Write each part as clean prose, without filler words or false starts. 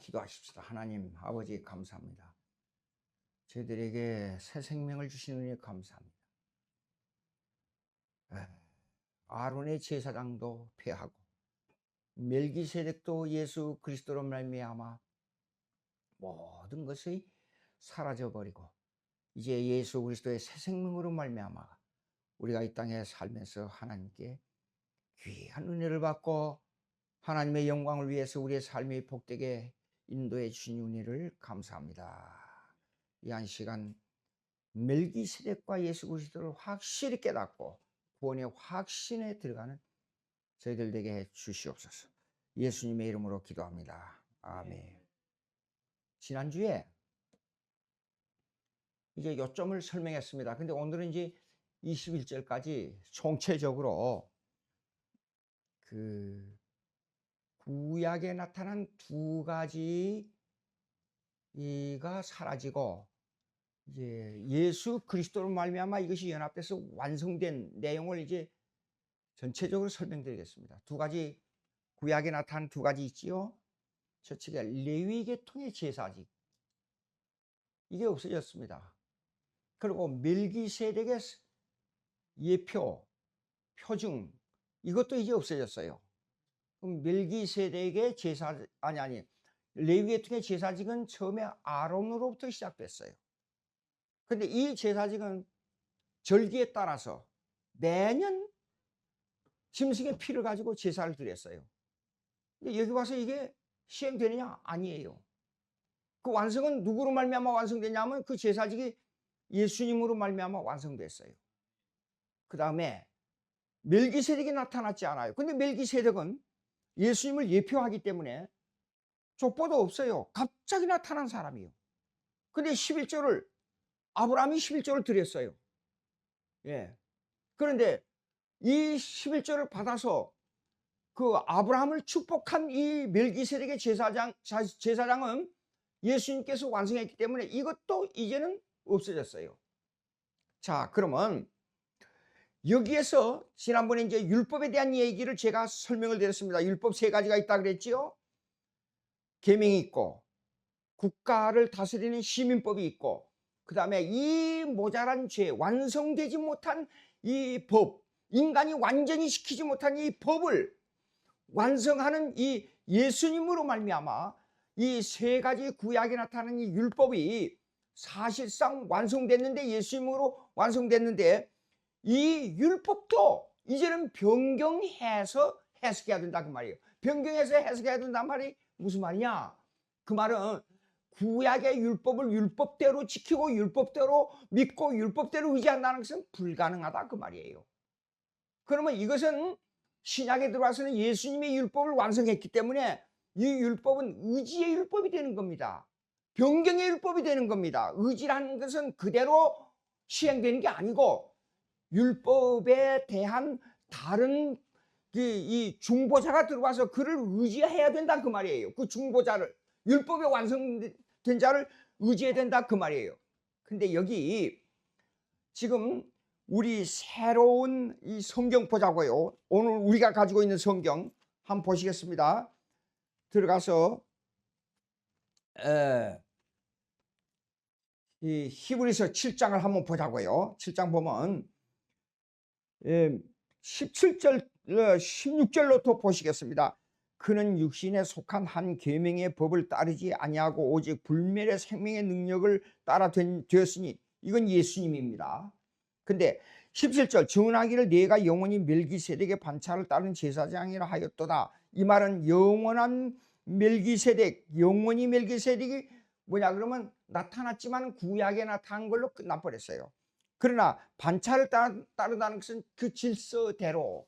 기도하십시다. 하나님 아버지 감사합니다. 저희들에게 새 생명을 주시는 은혜 감사합니다. 아론의 제사장도 폐하고 멜기세덱도 예수 그리스도로 말미암아 모든 것이 사라져버리고 이제 예수 그리스도의 새 생명으로 말미암아 우리가 이 땅에 살면서 하나님께 귀한 은혜를 받고 하나님의 영광을 위해서 우리의 삶이 복되게 인도해 주신 은혜를 감사합니다. 이 한 시간 멜기세덱과 예수 그리스도를 확실히 깨닫고 구원의 확신에 들어가는 저희들 되게 해 주시옵소서. 예수님의 이름으로 기도합니다. 아멘. 지난주에 이제 요점을 설명했습니다. 근데 오늘은 이제 21절까지 총체적으로 그 구약에 나타난 두 가지가 사라지고 이제 예수 그리스도로 말미암아 이것이 연합돼서 완성된 내용을 이제 전체적으로 설명드리겠습니다. 두 가지 구약에 나타난 두 가지 있지요. 첫째가 레위 계통의 제사직 이게 없어졌습니다. 그리고 멜기세덱의 예표 표징 이것도 이제 없어졌어요. 그럼 멜기세덱의 제사 아니 레위 계통의 제사직은 처음에 아론으로부터 시작됐어요. 근데 이 제사직은 절기에 따라서 매년 짐승의 피를 가지고 제사를 드렸어요. 근데 여기 와서 이게 시행되느냐? 아니에요. 그 완성은 누구로 말미암아 완성되냐면 그 제사직이 예수님으로 말미암아 완성됐어요. 그 다음에 멜기세덱이 나타났지 않아요. 근데 멜기세덱은 예수님을 예표하기 때문에 족보도 없어요. 갑자기 나타난 사람이에요. 근데 11조를 아브라함이 11조를 드렸어요. 예. 그런데 이 11조를 받아서 그 아브라함을 축복한 이 멜기세덱의 제사장은 예수님께서 완성했기 때문에 이것도 이제는 없어졌어요. 자, 그러면 여기에서 지난번에 이제 율법에 대한 얘기를 제가 설명을 드렸습니다. 율법 세 가지가 있다 그랬지요. 계명이 있고 국가를 다스리는 시민법이 있고 그 다음에 이 모자란 죄 완성되지 못한 이 법 인간이 완전히 시키지 못한 이 법을 완성하는 이 예수님으로 말미암아 이 세 가지 구약에 나타나는 이 율법이 사실상 완성됐는데 예수님으로 완성됐는데 이 율법도 이제는 변경해서 해석해야 된다 그 말이에요. 변경해서 해석해야 된단 말이 무슨 말이냐? 그 말은 구약의 율법을 율법대로 지키고 율법대로 믿고 율법대로 의지한다는 것은 불가능하다 그 말이에요. 그러면 이것은 신약에 들어와서는 예수님의 율법을 완성했기 때문에 이 율법은 의지의 율법이 되는 겁니다. 변경의 율법이 되는 겁니다. 의지라는 것은 그대로 시행되는 게 아니고 율법에 대한 다른 이 중보자가 들어와서 그를 의지해야 된다 그 말이에요. 그 중보자를 율법에 완성된 자를 의지해야 된다 그 말이에요. 근데 여기 지금 우리 새로운 이 성경 보자고요. 오늘 우리가 가지고 있는 성경 한번 보시겠습니다. 들어가서 이 히브리서 7장을 한번 보자고요. 7장 보면 17절 16절로부터 보시겠습니다. 그는 육신에 속한 한 계명의 법을 따르지 아니하고 오직 불멸의 생명의 능력을 따라 되었으니 이건 예수님입니다. 근데 17절 증언하기를 내가 영원히 멜기세덱의 반차를 따른 제사장이라 하였도다. 이 말은 영원한 멜기세덱 영원히 멜기세덱이 뭐냐 그러면 나타났지만 구약에 나타난 걸로 끝나버렸어요. 그러나 반차를 따르다는 것은 그 질서대로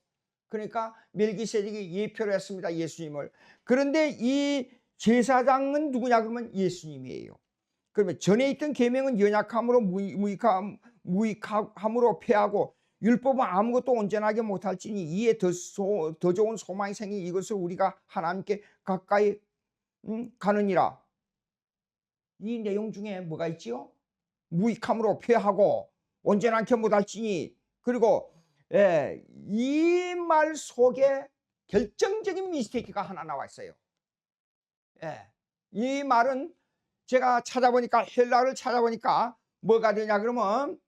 그러니까 멜기세덱이 예표를 했습니다. 예수님을. 그런데 이 제사장은 누구냐 그러면 예수님이에요. 그러면 전에 있던 계명은 연약함으로 무익함으로 폐하고 율법은 아무것도 온전하게 못할지니 이에 더 좋은 소망이 생기 이것을 우리가 하나님께 가까이 가느니라. 이 내용 중에 뭐가 있지요? 무익함으로 폐하고 온전하게 못할지니 그리고 이 말 속에 결정적인 미스테이크가 하나 나와 있어요. 이 말은 제가 찾아보니까 헬라어를 찾아보니까 뭐가 되냐 그러면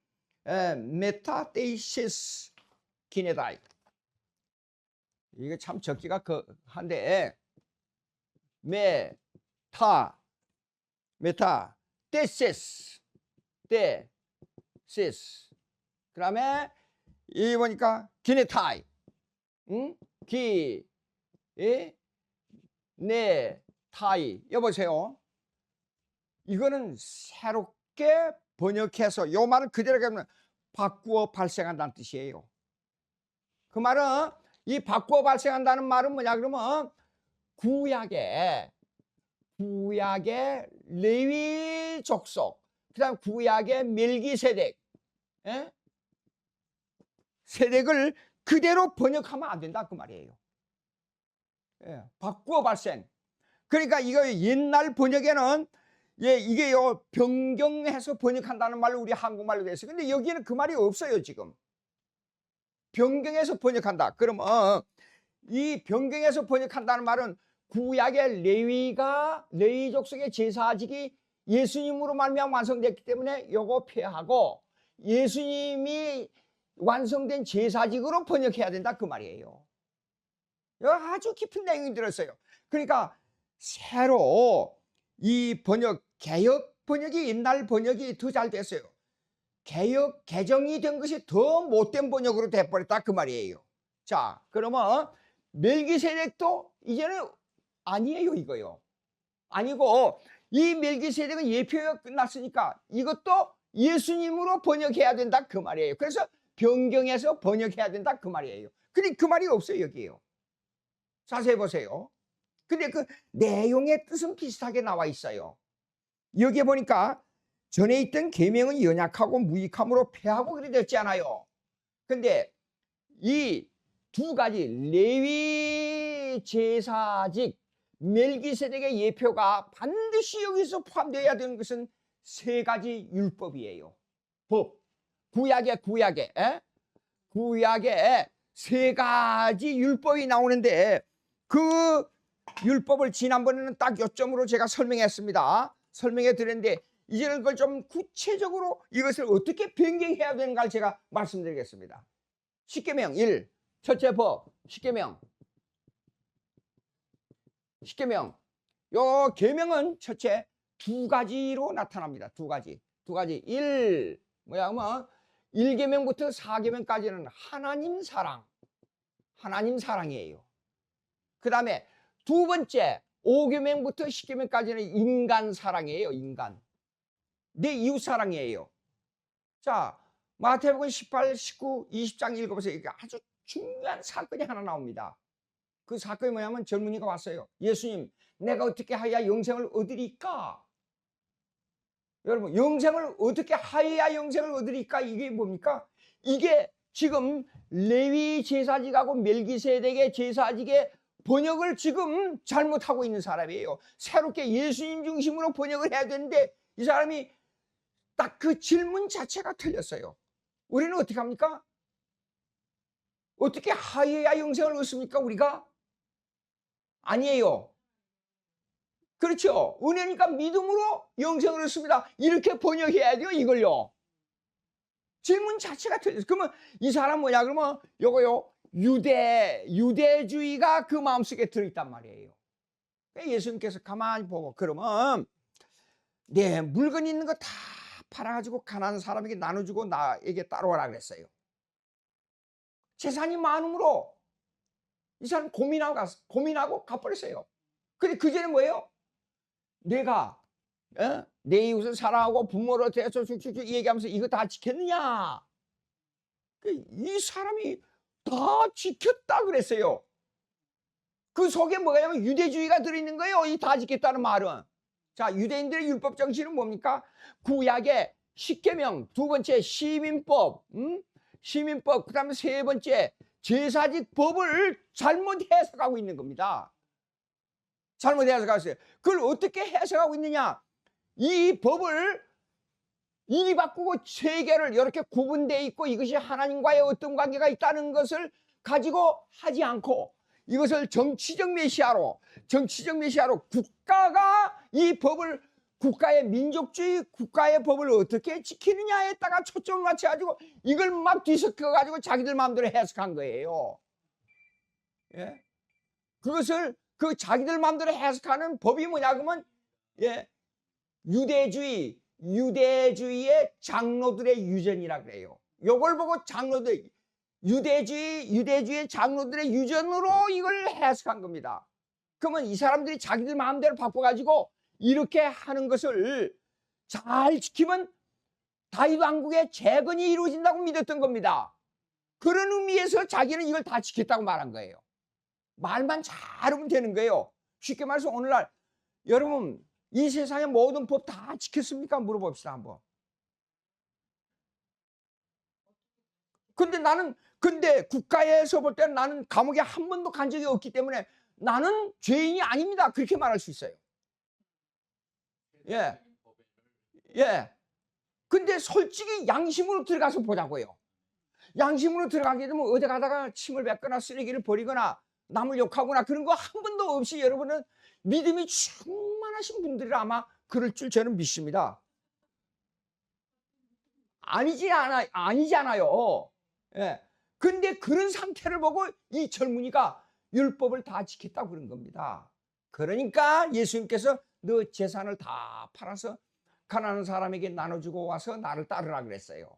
메타데이시스 기네다이. 이게 참 적기가 한데 메타 데시스 그다음에 이 보니까 기네타이 기네타이 여보세요. 이거는 새롭게 번역해서 요 말은 그대로 가면 바꾸어 발생한다는 뜻이에요. 그 말은 이 바꾸어 발생한다는 말은 뭐냐 그러면 구약의 레위 족속, 그다음 구약의 멜기세덱 세덱을 그대로 번역하면 안 된다 그 말이에요. 바꾸어 발생. 그러니까 이거 옛날 번역에는 이게요 변경해서 번역한다는 말로 우리 한국말로 돼 있어요. 근데 여기는 그 말이 없어요 지금. 변경해서 번역한다. 그러면 이 변경해서 번역한다는 말은 구약의 레위 족속의 제사직이 예수님으로 말미암아 완성됐기 때문에 요거 폐하고 예수님이 완성된 제사직으로 번역해야 된다 그 말이에요. 아주 깊은 내용이 들었어요. 그러니까 새로 이 개혁 번역이 옛날 번역이 더 잘 됐어요. 개정이 된 것이 더 못된 번역으로 돼버렸다 그 말이에요. 자, 그러면 멜기세덱도 이제는 아니에요 이거요. 아니고 이 멜기세덱은 예표가 끝났으니까 이것도 예수님으로 번역해야 된다 그 말이에요. 그래서 변경해서 번역해야 된다 그 말이에요. 근데 그 말이 없어요 여기에요. 자세히 보세요. 근데 그 내용의 뜻은 비슷하게 나와 있어요. 여기에 보니까 전에 있던 계명은 연약하고 무익함으로 폐하고 그래 됐지 않아요. 근데 이 두 가지 레위 제사직 멜기세덱의 예표가 반드시 여기서 포함되어야 되는 것은 세 가지 율법이에요. 법. 구약에 세 가지 율법이 나오는데 그 율법을 지난번에는 딱 요점으로 제가 설명해 드렸는데 이제는 그걸 좀 구체적으로 이것을 어떻게 변경해야 되는가를 제가 말씀드리겠습니다. 십계명 1 첫째 법 십계명 요 계명은 첫째 두 가지로 나타납니다. 두 가지 1 뭐야 하면 1계명부터 4계명까지는 하나님 사랑이에요. 그 다음에 두 번째 5계명부터 10계명까지는 인간 사랑이에요. 내 이웃 사랑이에요. 자, 마태복음 18, 19, 20장 읽어보세요. 이게 아주 중요한 사건이 하나 나옵니다. 그 사건이 뭐냐면 젊은이가 왔어요. 예수님, 내가 어떻게 하여야 영생을 얻으리까? 여러분, 영생을 어떻게 하여야 영생을 얻으리까? 이게 뭡니까? 이게 지금 레위 제사직하고 멜기세덱의 제사직의 번역을 지금 잘못하고 있는 사람이에요. 새롭게 예수님 중심으로 번역을 해야 되는데 이 사람이 딱 그 질문 자체가 틀렸어요. 우리는 어떻게 합니까? 어떻게 하여야 영생을 얻습니까? 우리가? 아니에요. 그렇죠. 은혜니까 믿음으로 영생을 얻습니다. 이렇게 번역해야 돼요. 이걸요. 질문 자체가 틀렸어요. 그러면 이 사람 뭐냐 그러면 요거요. 유대주의가 그 마음속에 들어있단 말이에요. 예수님께서 가만히 보고 그러면 네 물건 있는 거 다 팔아가지고 가난한 사람에게 나눠주고 나에게 따라오라 그랬어요. 재산이 많음으로 이 사람 고민하고 가버렸어요. 근데 그 전에 뭐예요? 내가 내 이웃을 사랑하고 부모를 대해서 쭉쭉쭉 얘기하면서 이거 다 지켰느냐? 이 사람이 다 지켰다 그랬어요. 그 속에 뭐냐면 유대주의가 들어있는 거예요. 이 다 지켰다는 말은. 자, 유대인들의 율법 정신은 뭡니까? 구약의 십계명, 두 번째 시민법, 그 다음에 세 번째 제사직 법을 잘못 해석하고 있는 겁니다. 잘못 해석하고 있어요. 그걸 어떻게 해석하고 있느냐? 이 법을 이리 바꾸고 세계를 이렇게 구분되어 있고 이것이 하나님과의 어떤 관계가 있다는 것을 가지고 하지 않고 이것을 정치적 메시아로 국가가 이 법을 국가의 민족주의 국가의 법을 어떻게 지키느냐에다가 초점을 맞춰가지고 이걸 막 뒤섞어가지고 자기들 마음대로 해석한 거예요. 예? 그것을 그 자기들 마음대로 해석하는 법이 뭐냐 그러면 예, 유대주의의 장로들의 유전이라 그래요. 요걸 보고 장로들 유대주의 장로들의 유전으로 이걸 해석한 겁니다. 그러면 이 사람들이 자기들 마음대로 바꿔가지고 이렇게 하는 것을 잘 지키면 다윗 왕국의 재건이 이루어진다고 믿었던 겁니다. 그런 의미에서 자기는 이걸 다 지켰다고 말한 거예요. 말만 잘하면 되는 거예요. 쉽게 말해서 오늘날 여러분 이 세상의 모든 법 다 지켰습니까? 물어봅시다 한번. 근데 국가에서 볼 때는 나는 감옥에 한 번도 간 적이 없기 때문에 나는 죄인이 아닙니다. 그렇게 말할 수 있어요. 예. 예. 근데 솔직히 양심으로 들어가서 보자고요. 양심으로 들어가게 되면 어디 가다가 침을 뱉거나 쓰레기를 버리거나 남을 욕하거나 그런 거 한 번도 없이 여러분은 믿음이 충만하신 분들이 아마 그럴 줄 저는 믿습니다. 아니잖아요. 예. 근데 그런 상태를 보고 이 젊은이가 율법을 다 지켰다고 그런 겁니다. 그러니까 예수님께서 너 재산을 다 팔아서 가난한 사람에게 나눠주고 와서 나를 따르라 그랬어요.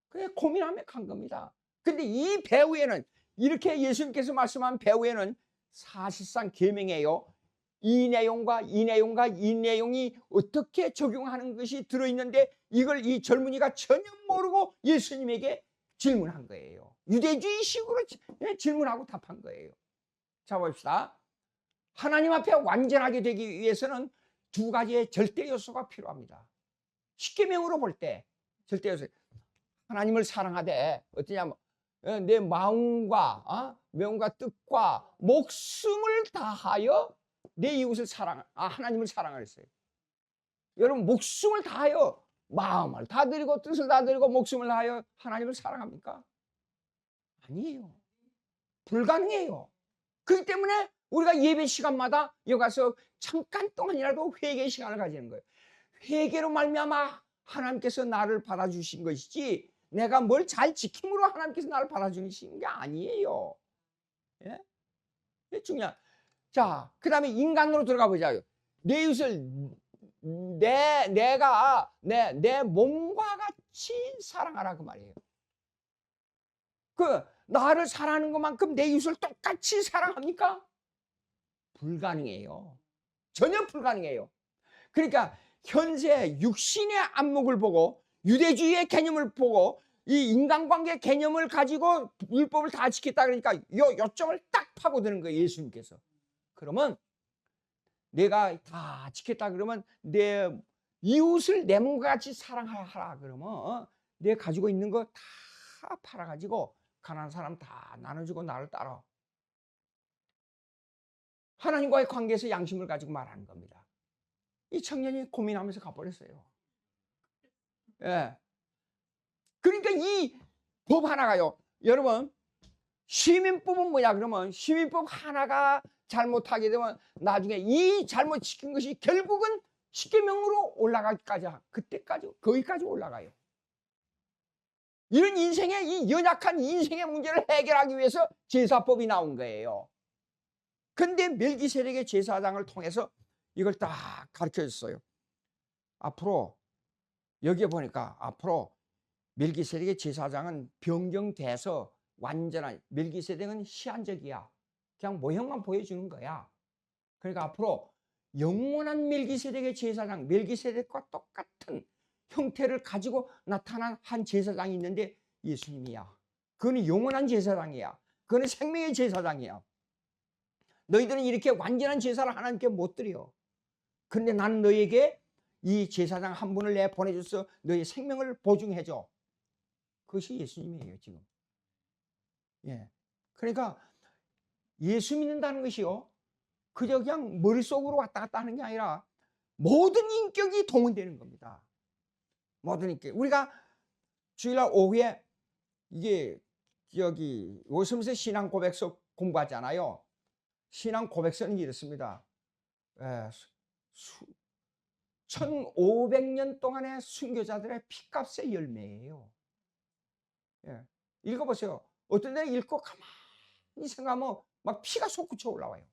그래 고민하며 간 겁니다. 근데 이 배후에는 이렇게 예수님께서 말씀한 배후에는 사실상 계명이에요. 이 내용과 이 내용이 어떻게 적용하는 것이 들어있는데 이걸 이 젊은이가 전혀 모르고 예수님에게 질문한 거예요. 유대주의식으로 질문하고 답한 거예요. 자 봅시다. 하나님 앞에 완전하게 되기 위해서는 두 가지의 절대 요소가 필요합니다. 십계명으로 볼 때 절대 요소. 하나님을 사랑하되 어떠냐면 내 마음과 명과 뜻과 목숨을 다하여 내 이웃을 하나님을 사랑하랬어요. 여러분 목숨을 다하여 마음을 다 드리고 뜻을 다 드리고 목숨을 다하여 하나님을 사랑합니까? 아니에요. 불가능해요. 그렇기 때문에 우리가 예배 시간마다 여기 가서 잠깐 동안이라도 회개 시간을 가지는 거예요. 회개로 말미암아 하나님께서 나를 받아주신 것이지 내가 뭘 잘 지킴으로 하나님께서 나를 받아주신 게 아니에요. 예? 이게 중요한. 자, 그 다음에 인간으로 들어가 보자요. 내 이웃을 내가 내 몸과 같이 사랑하라 그 말이에요. 그 나를 사랑하는 것만큼 내 이웃을 똑같이 사랑합니까? 불가능해요. 전혀 불가능해요. 그러니까 현재 육신의 안목을 보고 유대주의의 개념을 보고 이 인간관계 개념을 가지고 율법을 다 지켰다 그러니까 요점을 딱 파고드는 거예요. 예수님께서. 그러면 내가 다 지켰다 그러면 내 이웃을 내 몸과 같이 사랑하라 그러면 내 가지고 있는 거 다 팔아가지고 가난한 사람 다 나눠주고 나를 따라. 하나님과의 관계에서 양심을 가지고 말하는 겁니다. 이 청년이 고민하면서 가버렸어요. 예. 그러니까 이 법 하나가요. 여러분 시민법은 뭐냐 그러면 시민법 하나가 잘못하게 되면 나중에 이 잘못 지킨 것이 결국은 십계명으로 올라가기까지 그때까지 거기까지 올라가요. 이런 인생의 이 연약한 인생의 문제를 해결하기 위해서 제사법이 나온 거예요. 근데 멜기세덱의 제사장을 통해서 이걸 딱 가르쳐 줬어요. 앞으로 여기에 보니까 앞으로 멜기세덱의 제사장은 변경돼서 완전한 멜기세덱은 시한적이야. 그냥 모형만 보여주는 거야. 그러니까 앞으로 영원한 멜기세덱의 제사장, 멜기세덱과 똑같은 형태를 가지고 나타난 한 제사장이 있는데 예수님이야. 그는 영원한 제사장이야. 그는 생명의 제사장이야. 너희들은 이렇게 완전한 제사를 하나님께 못 드려. 그런데 나는 너에게 이 제사장 한 분을 내 보내줘서 너의 생명을 보증해줘. 그것이 예수님이에요 지금. 예. 그러니까 예수 믿는다는 것이요 그저 그냥 머릿속으로 왔다 갔다 하는 게 아니라 모든 인격이 동원되는 겁니다. 모든 인격. 우리가 주일날 오후에 이게 여기 오섬에서 신앙 고백서 공부하잖아요. 신앙 고백서는 이렇습니다. 1500년 동안의 순교자들의 피값의 열매예요. 예. 읽어보세요. 어떤 데는 읽고 가만히 생각하면 막 피가 솟구쳐 올라와요.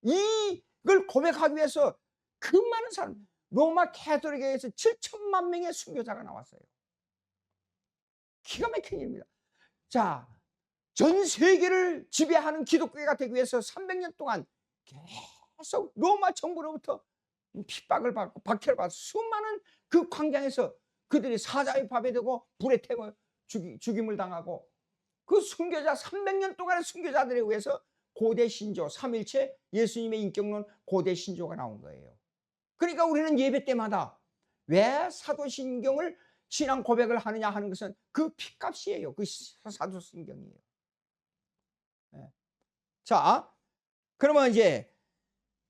이걸 고백하기 위해서 그 많은 사람, 로마 캐톨릭에서 7천만 명의 순교자가 나왔어요. 기가 막힌 일입니다. 자, 전 세계를 지배하는 기독교가 되기 위해서 300년 동안 계속 로마 정부로부터 핍박을 받고 박해를 받고 수많은 그 광장에서 그들이 사자의 밥이 되고 불에 태워 죽임을 당하고 그 순교자 300년 동안의 순교자들에 의해서 고대 신조, 삼일체 예수님의 인격론 고대 신조가 나온 거예요. 그러니까 우리는 예배 때마다 왜 사도신경을 신앙 고백을 하느냐 하는 것은 그 피값이에요. 그 사도신경이에요. 네. 자, 그러면 이제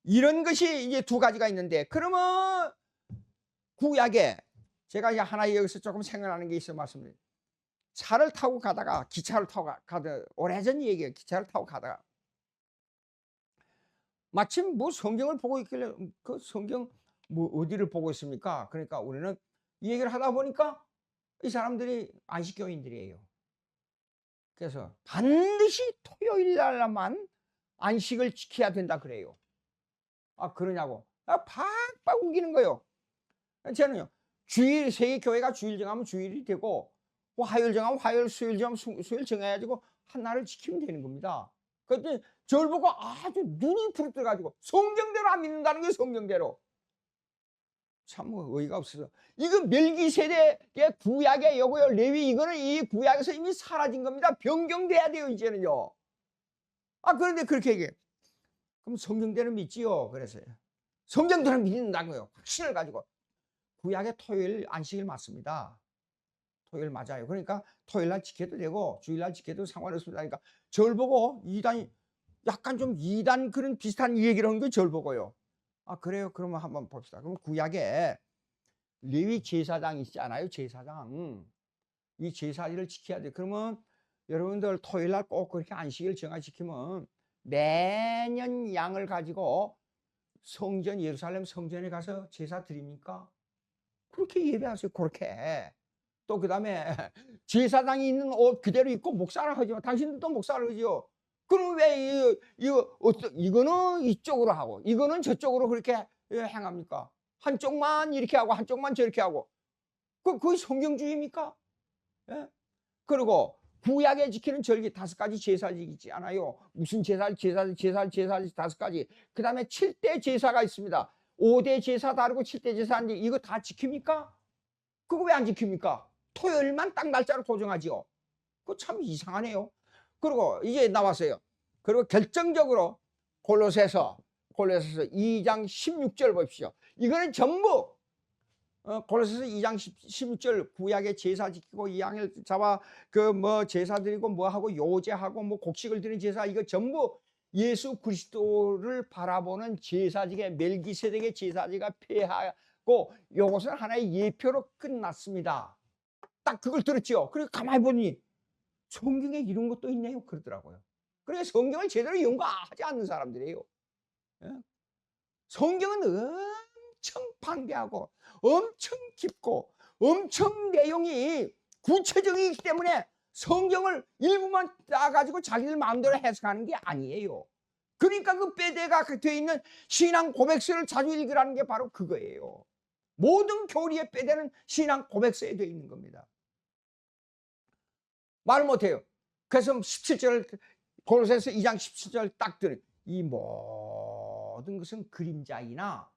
이런 것이 이제 두 가지가 있는데, 그러면 구약에 제가 이제 하나 여기서 조금 생각나는 게 있어 말씀드립니다. 차를 타고 가다가, 기차를 타고 가다가, 오래전 얘기예요. 기차를 타고 가다가 마침 뭐 성경을 보고 있길래 그 성경 뭐 어디를 보고 있습니까? 그러니까 우리는 이 얘기를 하다 보니까 이 사람들이 안식교인들이에요. 그래서 반드시 토요일 날만 안식을 지켜야 된다 그래요. 아, 그러냐고. 아, 팍팍 우기는 거예요. 저는요, 주일, 세계 교회가 주일 정하면 주일이 되고, 화요일 정하면 화요일, 수요일 정하면 수요일 정해가지고 한 날을 지키면 되는 겁니다. 그때 저를 보고 아주 눈이 부릅뜨가지고 성경대로 안 믿는다는 거예요, 성경대로. 참 어이가 없어서. 이거 멜기세덱의 구약의 요거요, 레위, 이거는 이 구약에서 이미 사라진 겁니다. 변경돼야 돼요, 이제는요. 아, 그런데 그렇게 얘기해. 그럼 성경대로 믿지요. 그래서요. 성경대로 믿는다고요. 확신을 가지고. 구약의 토요일 안식일 맞습니다. 토요일 맞아요. 그러니까 토요일 날 지켜도 되고 주일 날 지켜도 상관없습니다. 그러니까 절 보고 이단이 약간 좀 이단 그런 비슷한 얘기를 한 거 절 보고요. 아, 그래요? 그러면 한번 봅시다. 그럼 구약에 레위 제사장 있잖아요. 제사장. 이 제사일을 지켜야 돼. 그러면 여러분들 토요일 날 꼭 그렇게 안식일 정화시키면 매년 양을 가지고 성전, 예루살렘 성전에 가서 제사 드립니까? 그렇게 예배하세요. 그렇게. 또 그 다음에 제사장이 있는 옷 그대로 입고 목사를 하죠. 당신들도 목사를 하죠. 그럼 왜 이거는 이쪽으로 하고 이거는 저쪽으로 그렇게 행합니까? 한쪽만 이렇게 하고 한쪽만 저렇게 하고 그게 성경주의입니까? 예? 그리고 구약에 지키는 절기 5가지 제사지 있지 않아요? 무슨 제사 5가지. 그 다음에 7대 제사가 있습니다. 5대 제사 다르고 7대 제사인데 이거 다 지킵니까? 그거 왜 안 지킵니까? 토요일만 딱 날짜로 고정하지요. 그거 참 이상하네요. 그리고 이제 나왔어요. 그리고 결정적으로 골로새서 2장 16절 보십시오. 이거는 전부 골로새서 2장 16절 구약의 제사 지키고 이 양을 잡아 그 뭐 제사 드리고 뭐 하고 요제하고 뭐 곡식을 드리는 제사, 이거 전부 예수 그리스도를 바라보는 제사직의 멜기세덱의 제사지가 폐하고 이것은 하나의 예표로 끝났습니다. 딱 그걸 들었죠. 그리고 가만히 보니 성경에 이런 것도 있네요. 그러더라고요. 그래서 성경을 제대로 연구하지 않는 사람들이에요. 성경은 엄청 방대하고 엄청 깊고 엄청 내용이 구체적이기 때문에 성경을 일부만 따가지고 자기들 마음대로 해석하는 게 아니에요. 그러니까 그 빼대가 되어 있는 신앙 고백서를 자주 읽으라는 게 바로 그거예요. 모든 교리의 빼대는 신앙 고백서에 되어 있는 겁니다. 말 못해요. 그래서 17절 골로새서 2장 17절 딱 들어요. 이 모든 것은 그림자이나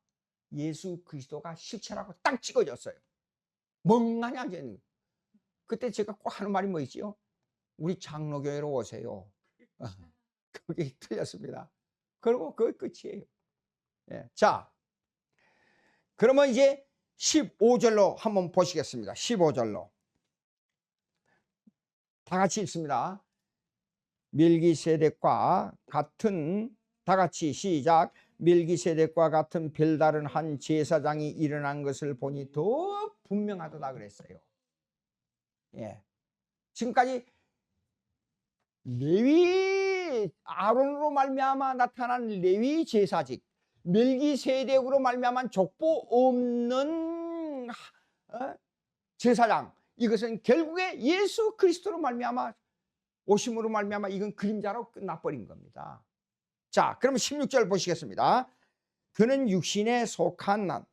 예수 그리스도가 실체라고 딱 찍어졌어요. 멍하니 앉아있는. 그때 제가 꼭 하는 말이 뭐 있지요? 우리 장로교회로 오세요. 그게 틀렸습니다. 그리고 그게 끝이에요. 예. 자, 그러면 이제 15절로 한번 보시겠습니다. 15절로. 다 같이 읽습니다. 멜기세덱과 같은, 다 같이 시작. 멜기세덱과 같은 별다른 한 제사장이 일어난 것을 보니 더 분명하다 그랬어요. 예. 지금까지 레위 아론으로 말미암아 나타난 레위 제사직, 멜기세덱으로 말미암은 족보 없는 제사장, 이것은 결국에 예수 그리스도로 말미암아 오심으로 말미암아 이건 그림자로 끝나버린 겁니다. 자, 그러면 16절 보시겠습니다. 그는 육신에 속한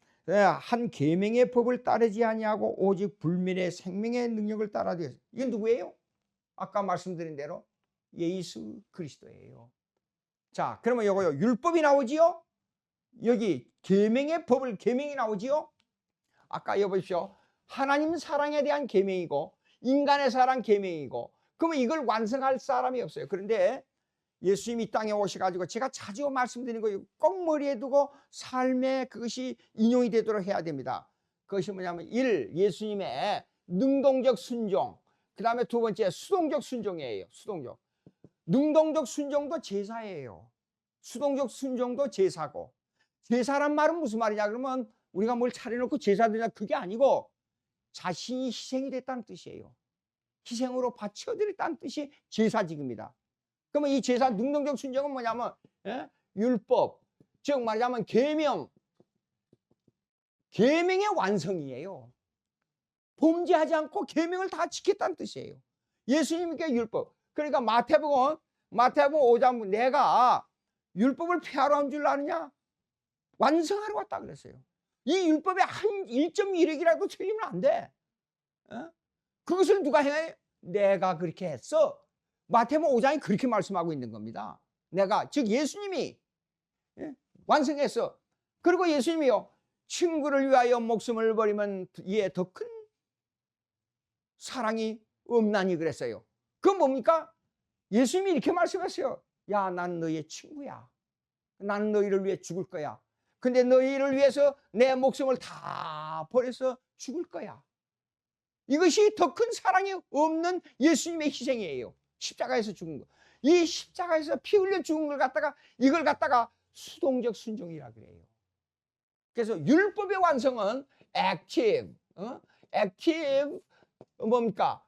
한 계명의 법을 따르지 아니하고 오직 불멸의 생명의 능력을 따라야. 이건 누구예요? 아까 말씀드린 대로 예수 그리스도예요. 자, 그러면 요거요, 율법이 나오지요? 여기 계명의 법을, 계명이 나오지요? 아까 여기 보십시오. 하나님 사랑에 대한 계명이고 인간의 사랑 계명이고, 그러면 이걸 완성할 사람이 없어요. 그런데 예수님이 이 땅에 오셔가지고 제가 자주 말씀드리는 거예요. 꼭 머리에 두고 삶에 그것이 인용이 되도록 해야 됩니다. 그것이 뭐냐면 1. 예수님의 능동적 순종, 그 다음에 두 번째 수동적 순종이에요. 수동적. 능동적 순종도 제사예요. 수동적 순종도 제사고. 제사란 말은 무슨 말이냐 그러면 우리가 뭘 차려놓고 제사 드리냐, 그게 아니고 자신이 희생이 됐다는 뜻이에요. 희생으로 바쳐드렸다는 뜻이 제사직입니다. 그러면 이 제사 능동적 순종은 뭐냐면 율법, 즉 말하자면 계명의 완성이에요. 범죄하지 않고 계명을 다 지켰다는 뜻이에요. 예수님께 율법. 그러니까 마태복음 5장, 내가 율법을 폐하러 온 줄 아느냐? 완성하러 왔다 그랬어요. 이 율법의 한 1.1획이라도 틀리면 안 돼. 그것을 누가 해? 내가 그렇게 했어. 마태복음 5장이 그렇게 말씀하고 있는 겁니다. 내가, 즉 예수님이 완성했어. 그리고 예수님이요, 친구를 위하여 목숨을 버리면 이에 더 큰 사랑이 없나니 그랬어요. 그건 뭡니까? 예수님이 이렇게 말씀했어요. 야, 난 너의 친구야. 나는 너희를 위해 죽을 거야. 근데 너희를 위해서 내 목숨을 다 버려서 죽을 거야. 이것이 더 큰 사랑이 없는 예수님의 희생이에요. 십자가에서 죽은 거. 이 십자가에서 피 흘려 죽은 걸 갖다가, 이걸 갖다가 수동적 순종이라 그래요. 그래서 율법의 완성은 active 뭡니까?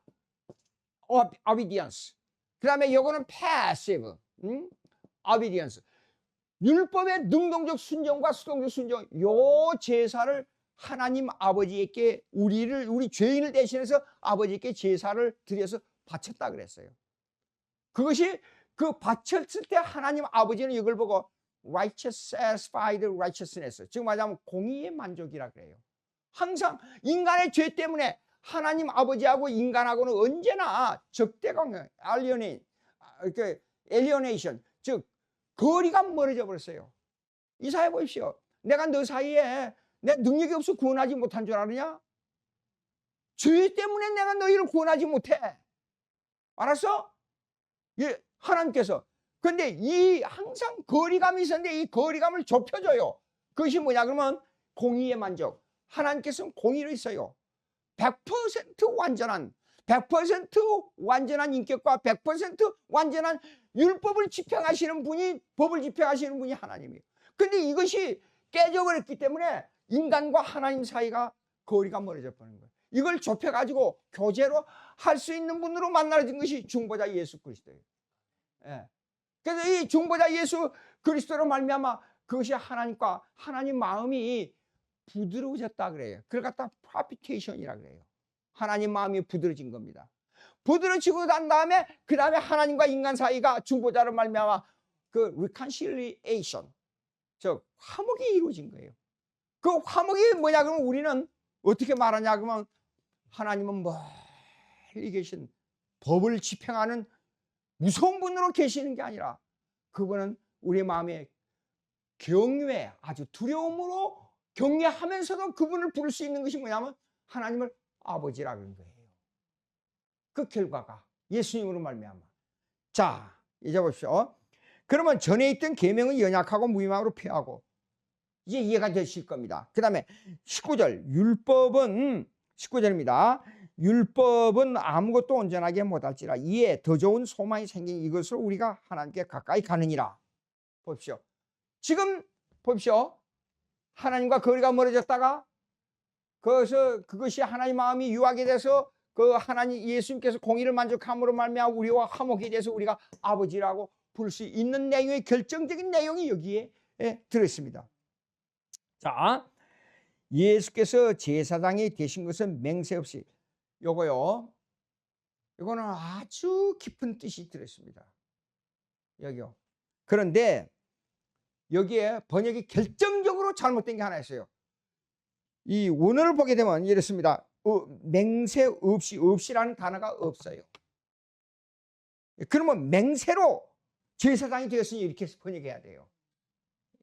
obedience. 그 다음에 요거는 passive obedience. 율법의 능동적 순종과 수동적 순종, 요 제사를 하나님 아버지에게 우리 죄인을 대신해서 아버지께 제사를 드려서 바쳤다 그랬어요. 그것이 그 바쳤을 때 하나님 아버지는 이걸 보고 righteous, satisfied righteousness, 즉 말하자면 공의의 만족이라 그래요. 항상 인간의 죄 때문에 하나님 아버지하고 인간하고는 언제나 적대관계, alienation, 즉 거리가 멀어져 버렸어요. 이사해 보십시오. 내가 너 사이에 내 능력이 없어 구원하지 못한 줄 아느냐? 죄 때문에 내가 너희를 구원하지 못해. 알았어? 예, 하나님께서. 근데 이 항상 거리감이 있었는데 이 거리감을 좁혀줘요. 그것이 뭐냐 그러면 공의의 만족. 하나님께서는 공의로 있어요. 100% 완전한 인격과 100% 완전한 율법을 집행하시는 분이, 법을 집행하시는 분이 하나님이에요. 근데 이것이 깨져버렸기 때문에 인간과 하나님 사이가 거리가 멀어져 버린 거예요. 이걸 좁혀가지고 교제로 할 수 있는 분으로 만나진 것이 중보자 예수 그리스도예요. 예. 그래서 이 중보자 예수 그리스도로 말미암아 그것이 하나님과 하나님 마음이 부드러워졌다 그래요. 그걸 갖다 propitiation이라 그래요. 하나님 마음이 부드러워진 겁니다. 부드러워지고 난 다음에 그 다음에 하나님과 인간 사이가 중보자로 말미암아 그 reconciliation, 즉 화목이 이루어진 거예요. 그 화목이 뭐냐 그러면 우리는 어떻게 말하냐 그러면 하나님은 멀리 계신 법을 집행하는 무서운 분으로 계시는 게 아니라 그분은 우리 마음에 경외, 아주 두려움으로 경외하면서도 그분을 부를 수 있는 것이 뭐냐면 하나님을 아버지라는 거예요. 그 결과가 예수님으로 말미암아. 자, 이제 보십시오. 그러면 전에 있던 계명은 연약하고 무임함으로 폐하고, 이제 이해가 되실 겁니다. 그 다음에 19절, 19절입니다. 율법은 아무것도 온전하게 못할지라 이에 더 좋은 소망이 생긴 이것을 우리가 하나님께 가까이 가느니라. 보십시오. 지금 보십시오. 하나님과 거리가 멀어졌다가 그것이 하나님 마음이 유하게 돼서 그 하나님 예수님께서 공의를 만족함으로 말미암아 우리와 화목이 돼서 우리가 아버지라고 부를 수 있는 내용의 결정적인 내용이 여기에 들어있습니다. 자, 예수께서 제사장이 되신 것은 맹세 없이, 요거요, 이거는 아주 깊은 뜻이 들어있습니다. 여기요. 그런데 여기에 번역이 결정적으로 잘못된 게 하나 있어요. 이 원어를 보게 되면 이렇습니다. 맹세 없이, 없이라는 단어가 없어요. 그러면 맹세로 제사장이 되었으니 이렇게 번역해야 돼요.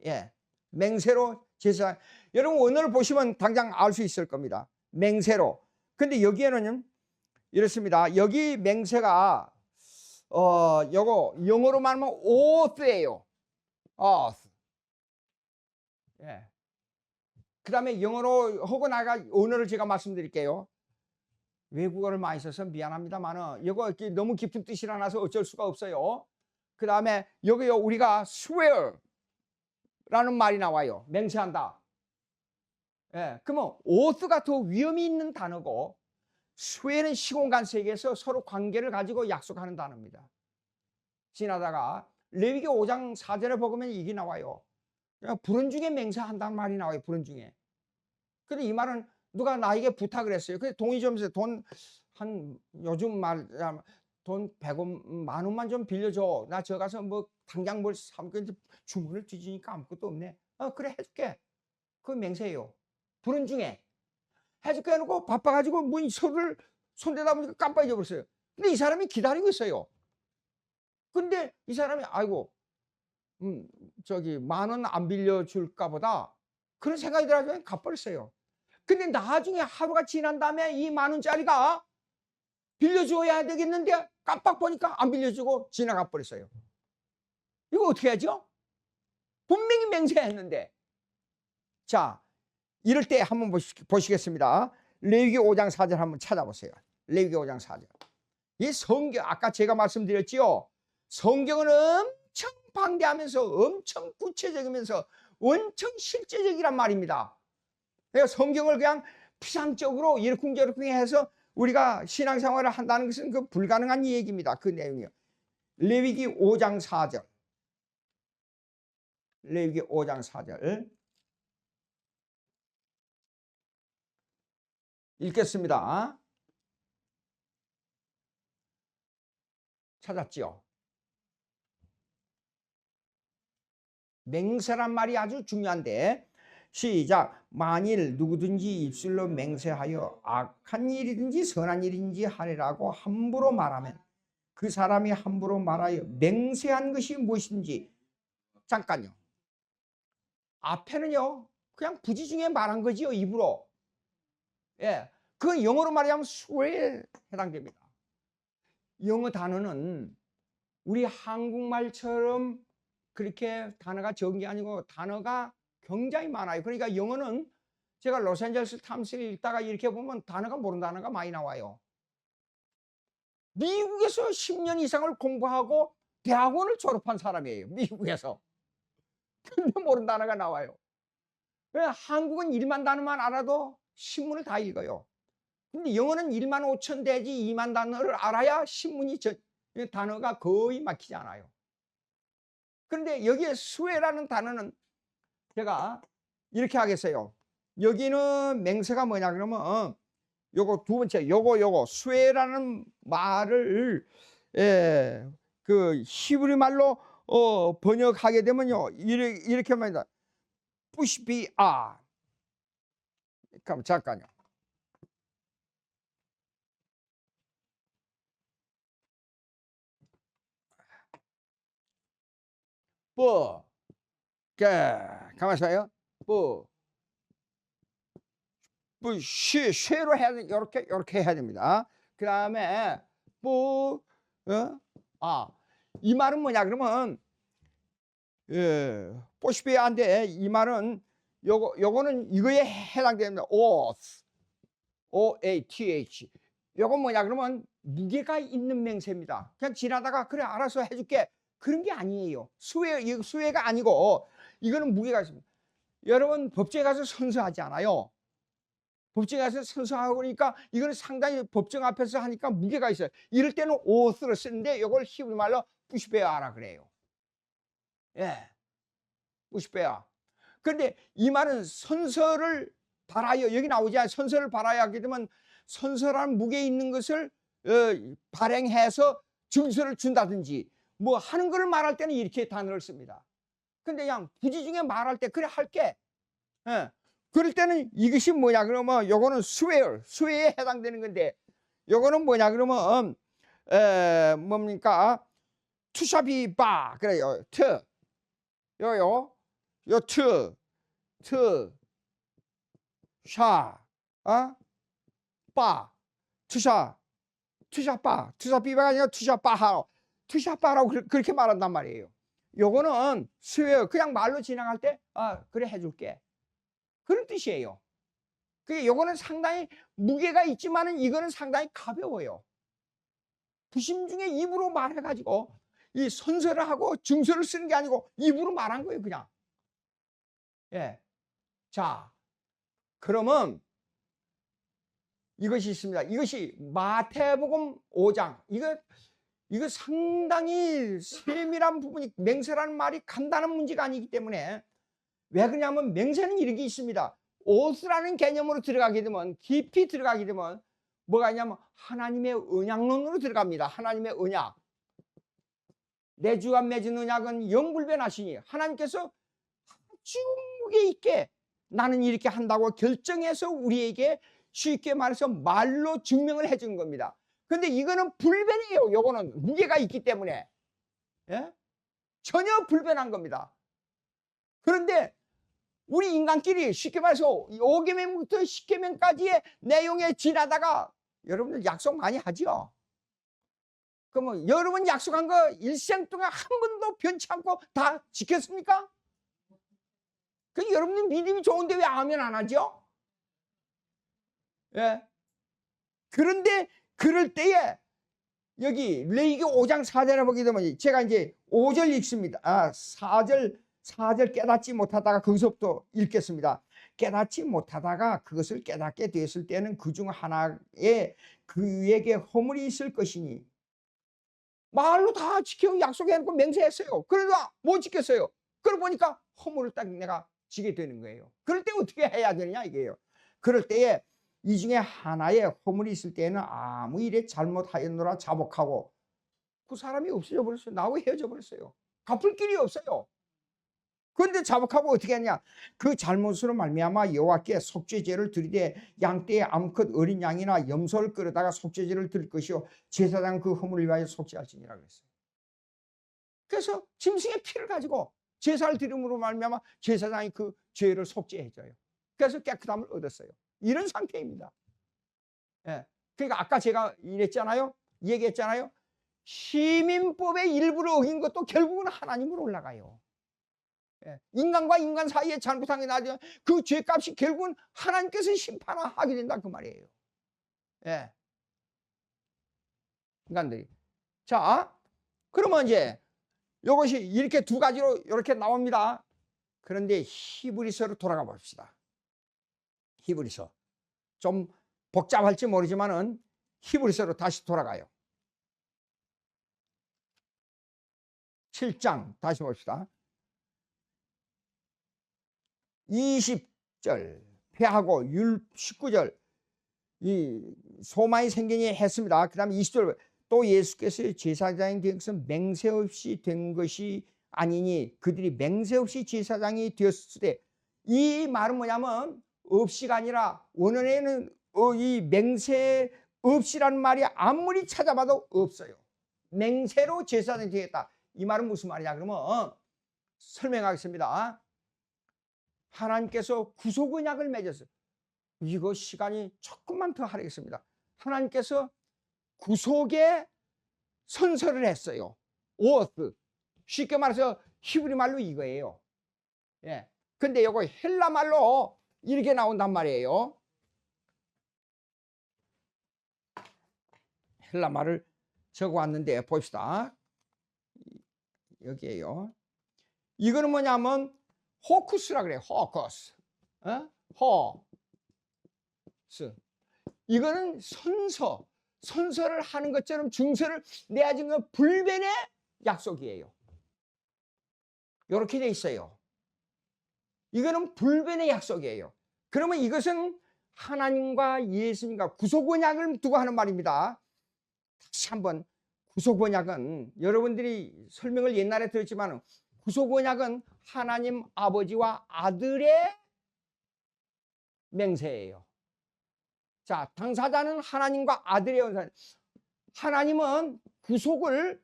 예, 맹세로 제사장. 여러분 원어를 보시면 당장 알 수 있을 겁니다. 맹세로. 근데 여기에는 이렇습니다. 여기 맹세가 요거 영어로 말하면 oath예요. oath. 예. 그 다음에 영어로 하고 나가 언어를 제가 말씀드릴게요. 외국어를 많이 써서 미안합니다만은 이거 너무 깊은 뜻이라 나서 어쩔 수가 없어요. 그 다음에 여기요 우리가 swear 라는 말이 나와요. 맹세한다. 예, 그러면 oath가 더 위험이 있는 단어고 swear는 시공간 세계에서 서로 관계를 가지고 약속하는 단어입니다. 지나다가 레위기 5장 4절에 보면 이게 나와요. 불은 중에 맹세한다는 말이 나와요. 불은 중에. 근데 이 말은 누가 나에게 부탁을 했어요. 그래서 동의 좀 해서 돈 한 요즘 말 돈 100원, 10,000원만 좀 빌려줘. 나 저 가서 뭐 당장 뭘 사먹고 주문을 뒤지니까 아무것도 없네. 그래 해줄게. 그 맹세예요. 불은 중에 해줄게 해놓고 바빠가지고 뭐 서를 손대다 보니까 깜빡 잊어버렸어요. 근데 이 사람이 기다리고 있어요. 근데 이 사람이 아이고 저기 10,000원 안 빌려줄까 보다 그런 생각이 들어가지고 갚아버렸어요. 근데 나중에 하루가 지난 다음에 이 10,000원짜리가 빌려줘야 되겠는데 깜빡 보니까 안 빌려주고 지나가 버렸어요. 이거 어떻게 하죠? 분명히 맹세했는데. 자, 이럴 때 한번 보시겠습니다. 레위기 5장 4절 한번 찾아보세요. 레위기 5장 4절. 이 성경, 아까 제가 말씀드렸지요. 성경은 엄청 방대하면서 엄청 구체적이면서 엄청 실제적이란 말입니다. 그러니까 성경을 그냥 피상적으로 이러쿵저러쿵 해서 우리가 신앙생활을 한다는 것은 그 불가능한 얘기입니다. 그 내용이요. 레위기 5장 4절. 레위기 5장 4절. 읽겠습니다. 찾았지요? 맹세란 말이 아주 중요한데 시작. 만일 누구든지 입술로 맹세하여 악한 일이든지 선한 일인지 하리라고 함부로 말하면 그 사람이 함부로 말하여 맹세한 것이 무엇인지. 잠깐요. 앞에는요 그냥 부지 중에 말한 거지요. 입으로. 예, 그건 영어로 말하면 swear에 해당됩니다. 영어 단어는 우리 한국말처럼 그렇게 단어가 적은 게 아니고 단어가 굉장히 많아요. 그러니까 영어는 제가 로스앤젤레스 타임스를 읽다가 이렇게 보면 단어가 모르는 단어가 많이 나와요. 미국에서 10년 이상을 공부하고 대학원을 졸업한 사람이에요. 미국에서. 근데 모르는 단어가 나와요. 한국은 1만 단어만 알아도 신문을 다 읽어요. 근데 영어는 15,000 대지 2만 단어를 알아야 신문이 단어가 거의 막히지 않아요. 그런데 여기에 수혜라는 단어는 제가 이렇게 하겠어요. 여기는 맹세가 뭐냐 그러면 요거 두 번째 요거 수혜라는 말을 그 히브리 말로 번역하게 되면요 이렇게 말합니다. 뿌시비아. 잠깐요. 가만 있어요. 쉐로 해야 돼. 이렇게 해야 됩니다. 그 다음에 이 말은 뭐냐 그러면 뽀시비아인데 이 말은 요거는 이거에 해당됩니다. oath. 요건 뭐냐 그러면 무게가 있는 맹세입니다. 그냥 지나다가 그래 알아서 해줄게 그런 게 아니에요. 수혜가 아니고 이거는 무게가 있습니다. 여러분 법정에 가서 선서하지 않아요. 법정에 가서 선서하고 그러니까 이거는 상당히 법정 앞에서 하니까 무게가 있어요. 이럴 때는 oath를 쓰는데 이걸 히브리 말로 뿌시베아라 그래요. 예. 50배야. 그런데 이 말은 선서를 발하여, 여기 나오지 않아요. 선서를 발하여 하게 되면 선서란 무게에 있는 것을 발행해서 증서를 준다든지 뭐 하는 걸 말할 때는 이렇게 단어를 씁니다. 근데 그냥 부지 중에 말할 때 그래 할게. 예. 그럴 때는 이것이 뭐냐 그러면 요거는 수혜에 해당되는 건데, 요거는 뭐냐 그러면 뭡니까? 투샵이 바 그래요. 요요 샤 바 투샤비가 아니라 투샤바라고 그렇게 말한단 말이에요. 요거는 수요, 그냥 말로 지나갈 때 그래 해줄게, 그런 뜻이에요. 요거는 상당히 무게가 있지만은 이거는 상당히 가벼워요. 부심 중에 입으로 말해가지고 이 선서를 하고 증서를 쓰는 게 아니고 입으로 말한 거예요, 그냥. 예. 자, 그러면 이것이 있습니다. 이것이 마태복음 5장. 이거 상당히 세밀한 부분이, 맹세라는 말이 간단한 문제가 아니기 때문에. 왜 그러냐면 맹세는 이런 게 있습니다. 오스라는 개념으로 들어가게 되면, 깊이 들어가게 되면 뭐가 있냐면 하나님의 언약론으로 들어갑니다. 하나님의 언약. 내 주와 맺은 언약은 영불변하시니, 하나님께서 아주 무게 있게 나는 이렇게 한다고 결정해서 우리에게 쉽게 말해서 말로 증명을 해준 겁니다. 근데 이거는 불변이에요. 요거는 무게가 있기 때문에. 예? 전혀 불변한 겁니다. 그런데 우리 인간끼리 쉽게 말해서 5계명부터 10계명까지의 내용에 지나다가 여러분들 약속 많이 하죠? 그러면 여러분 약속한 거 일생 동안 한 번도 변치 않고 다 지켰습니까? 그 여러분들 믿음이 좋은데 왜 아멘 안 하죠? 예. 그런데 그럴 때에 여기 레위기 5장 4절에 보게 되면 제가 이제 5절 읽습니다. 4절 깨닫지 못하다가 거기서부터 읽겠습니다. 깨닫지 못하다가 그것을 깨닫게 됐을 때는 그중 하나에 그에게 허물이 있을 것이니, 말로 다 지키고 약속해놓고 맹세했어요. 그래도 못 지켰어요. 그러고 보니까 허물을 딱 내가 지게 되는 거예요. 그럴 때 어떻게 해야 되느냐 이게요. 그럴 때에 이 중에 하나에 허물이 있을 때에는 아무 일에 잘못하였노라 자복하고, 그 사람이 없어져 버렸어요. 나하고 헤어져 버렸어요. 갚을 길이 없어요. 그런데 자복하고 어떻게 하냐, 그 잘못으로 말미암아 여호와께 속죄제를 드리되 양떼의 암컷 어린 양이나 염소를 끌어다가 속죄제를 드릴 것이요 제사장 그 허물을 위하여 속죄할지니라 그랬어요. 그래서 짐승의 피를 가지고 제사를 드림으로 말미암아 제사장이 그 죄를 속죄해줘요. 그래서 깨끗함을 얻었어요. 이런 상태입니다. 예. 그러니까 아까 제가 이랬잖아요. 얘기했잖아요. 시민법의 일부를 어긴 것도 결국은 하나님으로 올라가요. 예. 인간과 인간 사이에 잘못한 게 나죠. 그 죄값이 결국은 하나님께서 심판하게 된다 그 말이에요. 예. 인간들이. 자, 그러면 이제 이것이 이렇게 두 가지로 이렇게 나옵니다. 그런데 히브리서로 돌아가 봅시다. 히브리서. 좀 복잡할지 모르지만은 히브리서로 다시 돌아가요. 7장 다시 봅시다. 20절 패하고 19절 이 소망이 생기니 했습니다. 그 다음에 20절 또 예수께서 제사장이 된 것은 맹세 없이 된 것이 아니니 그들이 맹세 없이 제사장이 되었을 때, 이 말은 뭐냐면 없이가 아니라 원어에는 이 맹세 없이라는 말이 아무리 찾아봐도 없어요. 맹세로 제사장이 되겠다. 이 말은 무슨 말이냐 그러면 설명하겠습니다. 하나님께서 구속 언약을 맺었어요. 이거 시간이 조금만 더 하겠습니다. 하나님께서 구속의 선서를 했어요. 오어스. 쉽게 말해서 히브리 말로 이거예요. 예. 근데 이거 헬라 말로 이렇게 나온단 말이에요. 헬라 말을 적어 왔는데 봅시다. 여기에요. 이거는 뭐냐면 호쿠스라 그래요. 호쿠스. 호스. 이거는 선서를 하는 것처럼 증서를 내야 증거 불변의 약속이에요. 이렇게 돼 있어요. 이거는 불변의 약속이에요. 그러면 이것은 하나님과 예수님과 구속 언약을 두고 하는 말입니다. 다시 한번, 구속 언약은 여러분들이 설명을 옛날에 들었지만 구속 언약은 하나님 아버지와 아들의 맹세예요. 자, 당사자는 하나님과 아들의 연산. 하나님은 구속을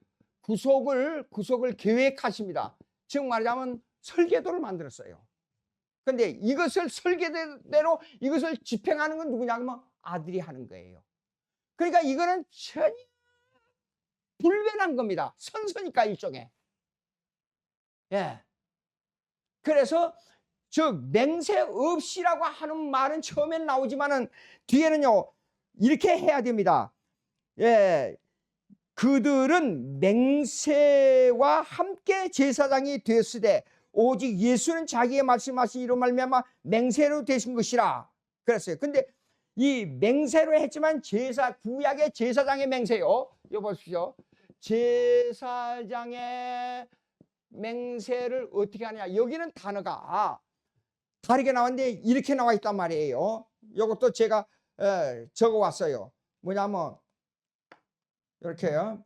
계획하십니다. 즉 말하자면 설계도를 만들었어요. 근데 이것을 설계대로 이것을 집행하는 건 누구냐면 아들이 하는 거예요. 그러니까 이거는 전혀 불변한 겁니다. 선서니까 일종의. 예. 그래서 즉 맹세 없이라고 하는 말은 처음엔 나오지만은 뒤에는요 이렇게 해야 됩니다. 예. 그들은 맹세와 함께 제사장이 되었으되 오직 예수는 자기의 말씀하신 이로 말미암아 맹세로 되신 것이라 그랬어요. 근데 이 맹세로 했지만 구약의 제사장의 맹세요. 이거 보십시오. 제사장의 맹세를 어떻게 하느냐. 여기는 단어가 다르게 나왔는데 이렇게 나와 있단 말이에요. 이것도 제가 적어 왔어요. 뭐냐면 이렇게요.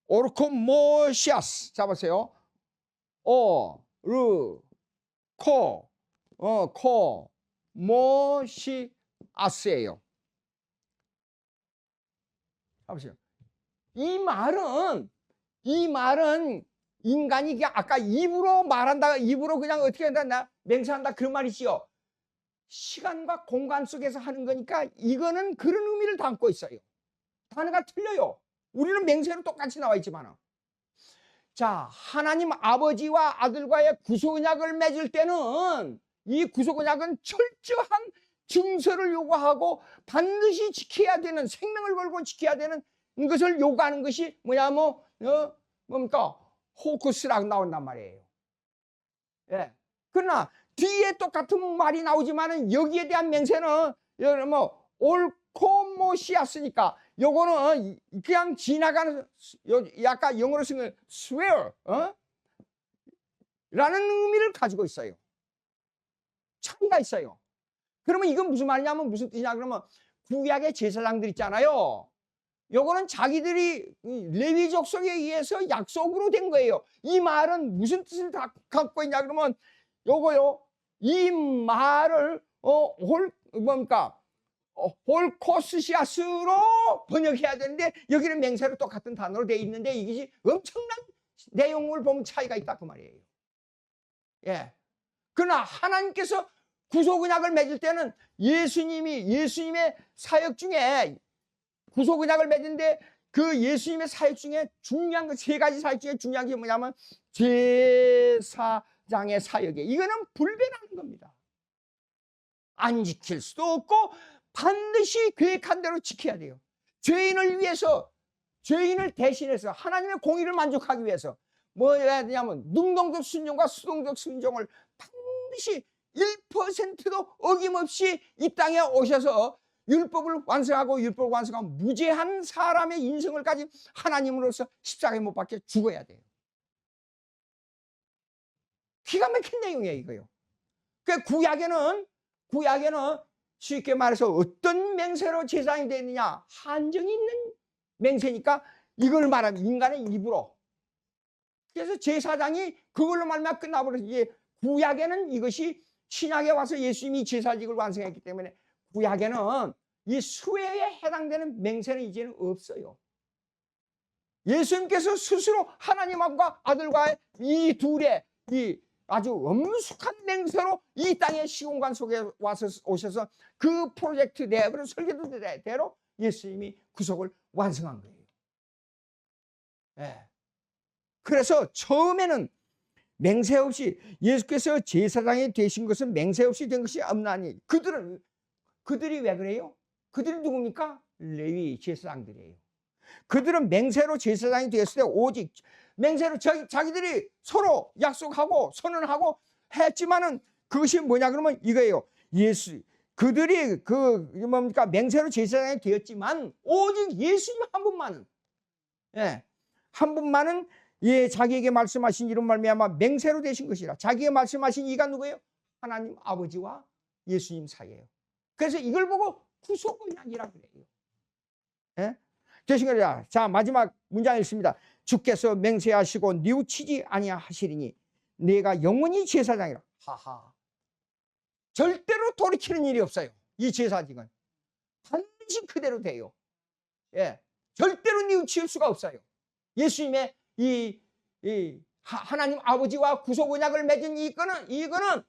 오르코모시아스 잡았어요. 모시아스예요. 잡으세요. 이 말은 인간이 아까 입으로 말한다, 입으로 그냥 어떻게 한다, 맹세한다 그런 말이지요. 시간과 공간 속에서 하는 거니까 이거는 그런 의미를 담고 있어요. 단어가 틀려요. 우리는 맹세로 똑같이 나와 있지만. 자, 하나님 아버지와 아들과의 구속언약을 맺을 때는 이 구속언약은 철저한 증서를 요구하고 반드시 지켜야 되는, 생명을 걸고 지켜야 되는 것을 요구하는 것이 뭡니까? 호크스라고 나온단 말이에요. 예. 그러나 뒤에 똑같은 말이 나오지만은 여기에 대한 맹세는 올코모시아스니까 요거는 그냥 지나가는, 약간 영어로 쓰는 swear 라는 의미를 가지고 있어요. 차이가 있어요. 그러면 이건 무슨 말이냐면 무슨 뜻이냐 그러면 구약의 제사장들 있잖아요. 요거는 자기들이 레위 족속에 의해서 약속으로 된 거예요. 이 말은 무슨 뜻을 갖고 있냐 그러면 요거요. 이 말을 홀코스시아스로 번역해야 되는데 여기는 맹세로 똑같은 단어로 되어 있는데 이것이 엄청난 내용을 보면 차이가 있다 그 말이에요. 예. 그러나 하나님께서 구속언약을 맺을 때는 예수님의 사역 중에 구속언약을 맺는데 그 예수님의 사역 중에 중요한 거 세 가지 사역 중에 중요한 게 뭐냐면 제사장의 사역이에요. 이거는 불변하는 겁니다. 안 지킬 수도 없고 반드시 계획한 대로 지켜야 돼요. 죄인을 위해서, 죄인을 대신해서 하나님의 공의를 만족하기 위해서 뭐 해야 되냐면 능동적 순종과 수동적 순종을 반드시 1%도 어김없이 이 땅에 오셔서 율법을 완성하고 율법을 완성하면 무죄한 사람의 인생을 가진 하나님으로서 십자가에 못 박혀 죽어야 돼요. 기가 막힌 내용이에요 이거요. 그 구약에는 쉽게 말해서 어떤 맹세로 제사장이 되느냐 한정이 있는 맹세니까 이걸 말하면 인간의 입으로. 그래서 제사장이 그걸로 말미암아 끝나버려서 이제 구약에는 이것이 신약에 와서 예수님이 제사직을 완성했기 때문에 구약에는 이 수회에 해당되는 맹세는 이제는 없어요. 예수님께서 스스로 하나님과 아들과의 이 둘의 이 아주 엄숙한 맹세로 이 땅의 시공간 속에 와서 오셔서 그 프로젝트 내부로 설계도대로 예수님이 구속을 완성한 거예요. 예. 그래서 처음에는 맹세 없이 예수께서 제사장이 되신 것은 맹세 없이 된 것이 없나니 그들이 왜 그래요? 그들이 누굽니까? 레위 제사장들이에요. 그들은 맹세로 제사장이 되었을 때 오직 맹세로 자기들이 서로 약속하고 선언하고 했지만은 그것이 뭐냐 그러면 이거예요. 그들이 맹세로 제사장이 되었지만 오직 예수님 한 분만은 한 분만은 예, 자기에게 말씀하신 이름 말미암아 맹세로 되신 것이라. 자기가 말씀하신 이가 누구예요? 하나님 아버지와 예수님 사이예요. 그래서 이걸 보고 구속 언약이라 그래요. 예? 되신 거라. 자, 마지막 문장 읽습니다. 주께서 맹세하시고 뉘우치지 아니하시리니 내가 영원히 제사장이라. 하하. 절대로 돌이키는 일이 없어요. 이 제사직은 반드시 그대로 돼요. 예, 절대로 뉘우칠 수가 없어요. 예수님의 이 하나님 아버지와 구속 언약을 맺은 이거는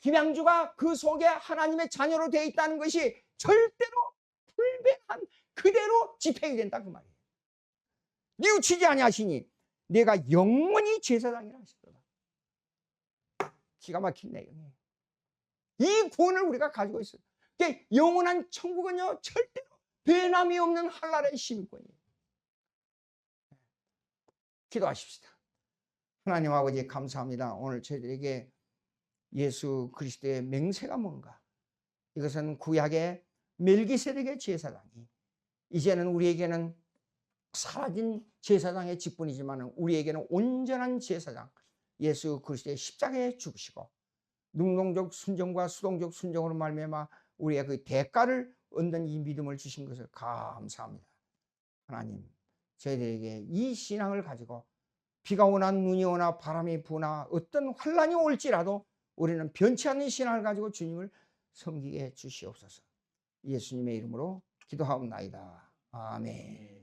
김양주가 그 속에 하나님의 자녀로 되어 있다는 것이 절대로 불변한 그대로 집행이 된다 그 말이에요. 뉘우치지 아니하시니 내가 영원히 제사장이라 하시더라. 기가 막힌 내용이에요. 이 구원을 우리가 가지고 있어요. 그러니까 영원한 천국은요 절대로 변함이 없는 한나라의 시민권이에요. 기도하십시다. 하나님 아버지 감사합니다. 오늘 저희들에게 예수 그리스도의 맹세가 뭔가, 이것은 구약의 멜기세덱의 제사장이 이제는 우리에게는 사라진 제사장의 직분이지만 우리에게는 온전한 제사장 예수 그리스도의 십자가에 죽으시고 능동적 순종과 수동적 순종으로 말미암아 우리의 그 대가를 얻는 이 믿음을 주신 것을 감사합니다. 하나님, 저희들에게 이 신앙을 가지고 비가 오나 눈이 오나 바람이 부나 어떤 환란이 올지라도 우리는 변치 않는 신앙을 가지고 주님을 섬기게 해 주시옵소서. 예수님의 이름으로 기도하옵나이다. 아멘.